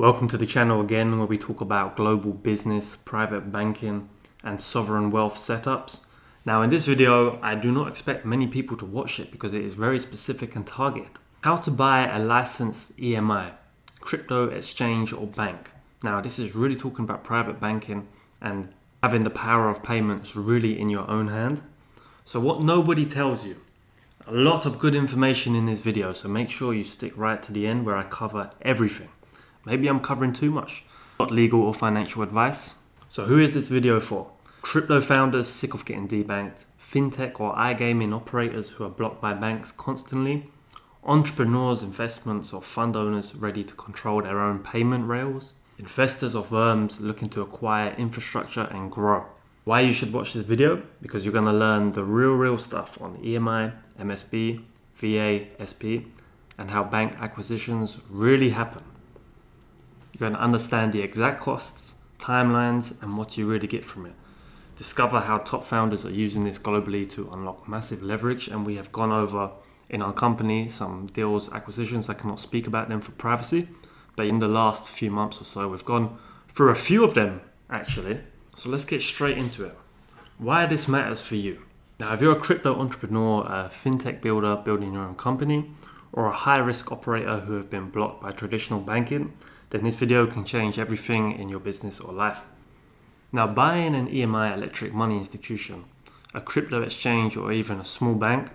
Welcome to the channel again, where we talk about global business, private banking, and sovereign wealth setups. Now in this video, I do not expect many people to watch it because it is very specific and targeted. How to buy a licensed EMI, crypto exchange or bank. Now this is really talking about private banking and having the power of payments really in your own hand. So what nobody tells you. A lot of good information in this video, so make sure you stick right to the end where I cover everything. Maybe I'm covering too much. Not legal or financial advice. So who is this video for? Crypto founders sick of getting debanked, fintech or iGaming operators who are blocked by banks constantly, entrepreneurs, investments or fund owners ready to control their own payment rails, investors or firms looking to acquire infrastructure and grow. Why you should watch this video? Because you're going to learn the real stuff on EMI, MSB, VA, SP, and how bank acquisitions really happen. You're going to understand the exact costs, timelines, and what you really get from it. Discover how top founders are using this globally to unlock massive leverage, and we have gone over in our company some deals, acquisitions. I cannot speak about them for privacy, but in the last few months or so, we've gone through a few of them actually. So let's get straight into it. Why this matters for you. Now, if you're a crypto entrepreneur, a fintech builder building your own company, or a high-risk operator who have been blocked by traditional banking, then this video can change everything in your business or life. Now, buying an EMI electric money institution, a crypto exchange, or even a small bank,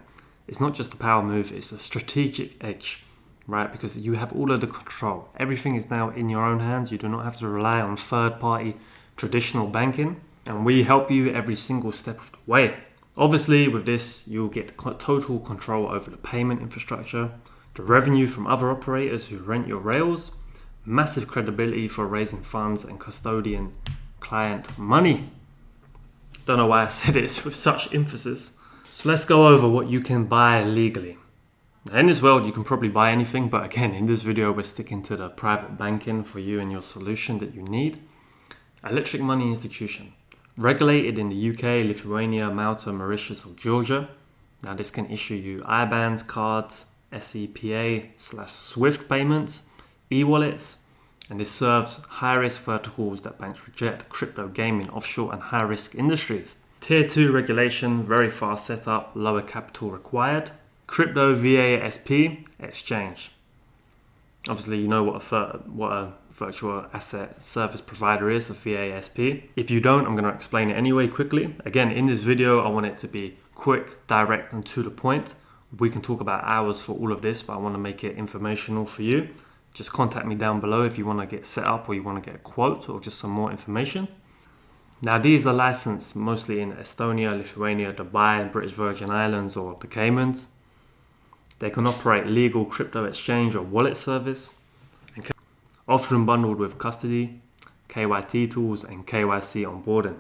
it's not just a power move, it's a strategic edge, right? Because you have all of the control. Everything is now in your own hands. You do not have to rely on third-party traditional banking, and we help you every single step of the way. Obviously, with this, you'll get total control over the payment infrastructure, the revenue from other operators who rent your rails, massive credibility for raising funds and custodian client money. Don't know why I said it with such emphasis. So let's go over what you can buy legally. Now, in this world, you can probably buy anything, but again, in this video, we're sticking to the private banking for you and your solution that you need. Electric money institution, regulated in the UK, Lithuania, Malta, Mauritius, or Georgia. Now this can issue you IBANs, cards, SEPA/SWIFT payments, e-wallets, and this serves high-risk verticals that banks reject: crypto, gaming, offshore, and high-risk industries. Tier 2 regulation, very fast setup, lower capital required. Crypto VASP exchange. Obviously, you know what a virtual asset service provider is, a VASP. If you don't, I'm going to explain it anyway quickly. Again, in this video, I want it to be quick, direct, and to the point. We can talk about hours for all of this, but I want to make it informational for you. Just contact me down below if you want to get set up or you want to get a quote or just some more information. Now, these are licensed mostly in Estonia, Lithuania, Dubai, British Virgin Islands, or the Caymans. They can operate legal crypto exchange or wallet service, and often bundled with custody, KYT tools, and KYC onboarding.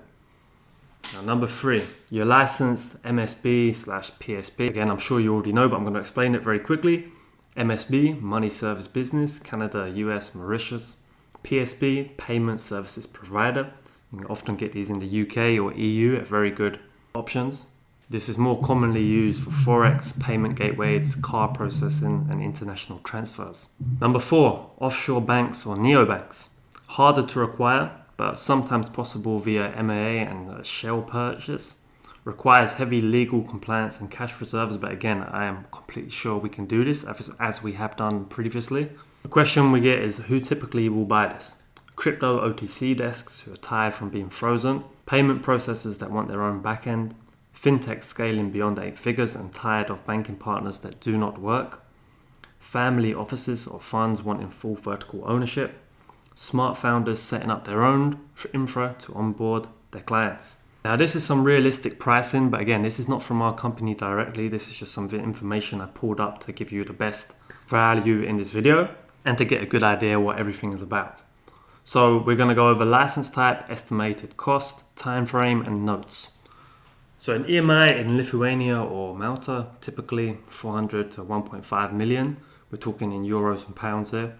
Now, number 3, your licensed MSB/PSB. Again, I'm sure you already know, but I'm going to explain it very quickly. MSB, Money Service Business, Canada, US, Mauritius. PSB, Payment Services Provider. You can often get these in the UK or EU at very good options. This is more commonly used for Forex, payment gateways, card processing, and international transfers. Number 4, offshore banks or neobanks. Harder to acquire, but sometimes possible via MAA and a shell purchase. Requires heavy legal compliance and cash reserves, but again, I am completely sure we can do this as we have done previously. The question we get is who typically will buy this? Crypto OTC desks who are tired from being frozen, payment processors that want their own backend, fintech scaling beyond 8 figures and tired of banking partners that do not work, family offices or funds wanting full vertical ownership, smart founders setting up their own infra to onboard their clients. Now, this is some realistic pricing, but again, this is not from our company directly. This is just some information I pulled up to give you the best value in this video and to get a good idea what everything is about. So we're going to go over license type, estimated cost, time frame, and notes. So an EMI in Lithuania or Malta, typically 400 to 1.5 million. We're talking in euros and pounds here.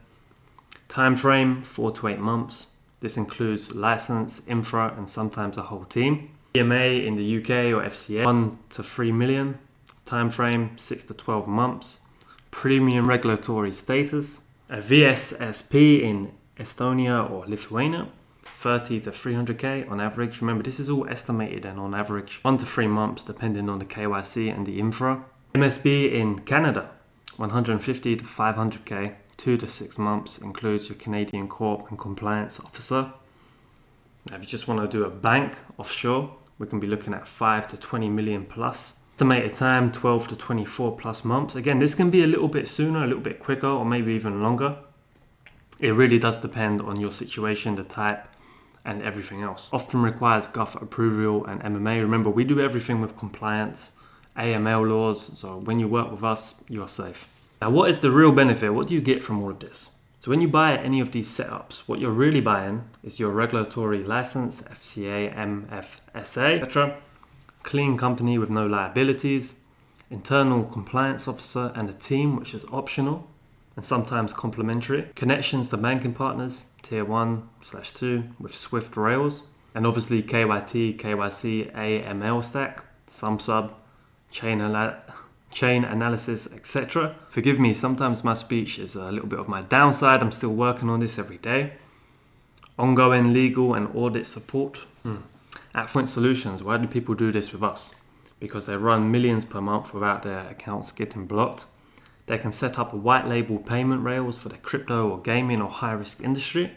Time frame, 4 to 8 months. This includes license, infra, and sometimes a whole team. EMA in the UK or FCA, 1 to 3 million. Time frame, 6 to 12 months. Premium regulatory status. A VSSP in Estonia or Lithuania, 30 to 300k on average. Remember, this is all estimated and on average 1 to 3 months depending on the KYC and the infra. MSB in Canada, 150 to 500k, 2 to 6 months, includes your Canadian Corp and Compliance Officer. Now, if you just want to do a bank offshore, we can be looking at 5 to 20 million plus. Estimated time, 12 to 24 plus months. Again, this can be a little bit sooner, a little bit quicker, or maybe even longer. It really does depend on your situation, the type, and everything else. Often requires GOV approval and MMA. Remember, we do everything with compliance, AML laws, so when you work with us, you are safe. Now, what is the real benefit? What do you get from all of this? So when you buy any of these setups, what you're really buying is your regulatory license, FCA, MFSA, etc., clean company with no liabilities, internal compliance officer and a team, which is optional and sometimes complementary, connections to banking partners, tier 1/2 with Swift Rails, and obviously KYT, KYC, AML stack, some sub, chain analysis, etc. Forgive me, sometimes my speech is a little bit of my downside. I'm still working on this every day. Ongoing legal and audit support. At Point Solutions, why do people do this with us? Because they run millions per month without their accounts getting blocked. They can set up a white label payment rails for their crypto or gaming or high risk industry.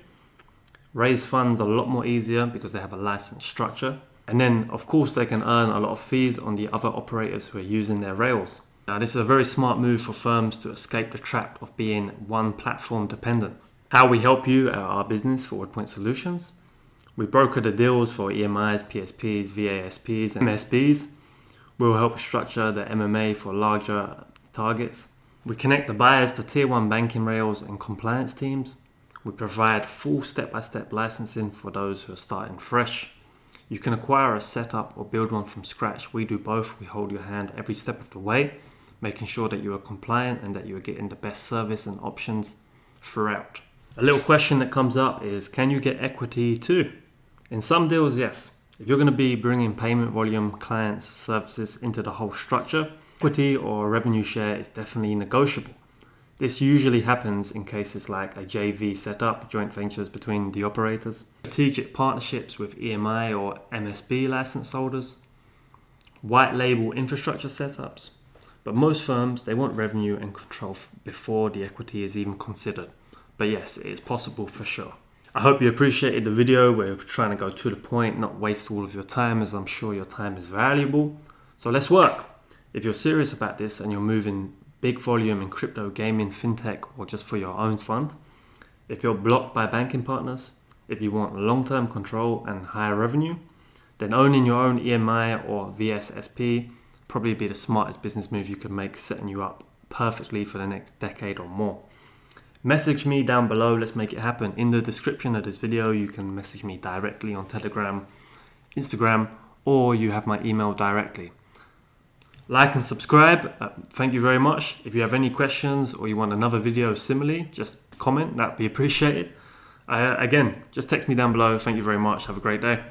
Raise funds a lot more easier because they have a license structure. And then, of course, they can earn a lot of fees on the other operators who are using their rails. Now, this is a very smart move for firms to escape the trap of being one platform dependent. How we help you at our business, Forward Point Solutions. We broker the deals for EMIs, PSPs, VASPs, and MSBs. We'll help structure the MMA for larger targets. We connect the buyers to tier 1 banking rails and compliance teams. We provide full step-by-step licensing for those who are starting fresh. You can acquire a setup or build one from scratch. We do both. We hold your hand every step of the way, making sure that you are compliant and that you are getting the best service and options throughout. A little question that comes up is, can you get equity too? In some deals, yes. If you're going to be bringing payment volume, clients, services into the whole structure, equity or revenue share is definitely negotiable. This usually happens in cases like a JV setup, joint ventures between the operators, strategic partnerships with EMI or MSB license holders, white label infrastructure setups. But most firms, they want revenue and control before the equity is even considered. But yes, it is possible for sure. I hope you appreciated the video. We're trying to go to the point, not waste all of your time, as I'm sure your time is valuable. So let's work. If you're serious about this and you're moving big volume in crypto, gaming, fintech, or just for your own fund, if you're blocked by banking partners, if you want long-term control and higher revenue, then owning your own EMI or VSSP probably be the smartest business move you can make, setting you up perfectly for the next decade or more. Message me down below, let's make it happen. In the description of this video, you can message me directly on Telegram, Instagram, or you have my email directly. Like and subscribe. Thank you very much. If you have any questions or you want another video similarly, just comment, that'd be appreciated. Again, just text me down below. Thank you very much. Have a great day.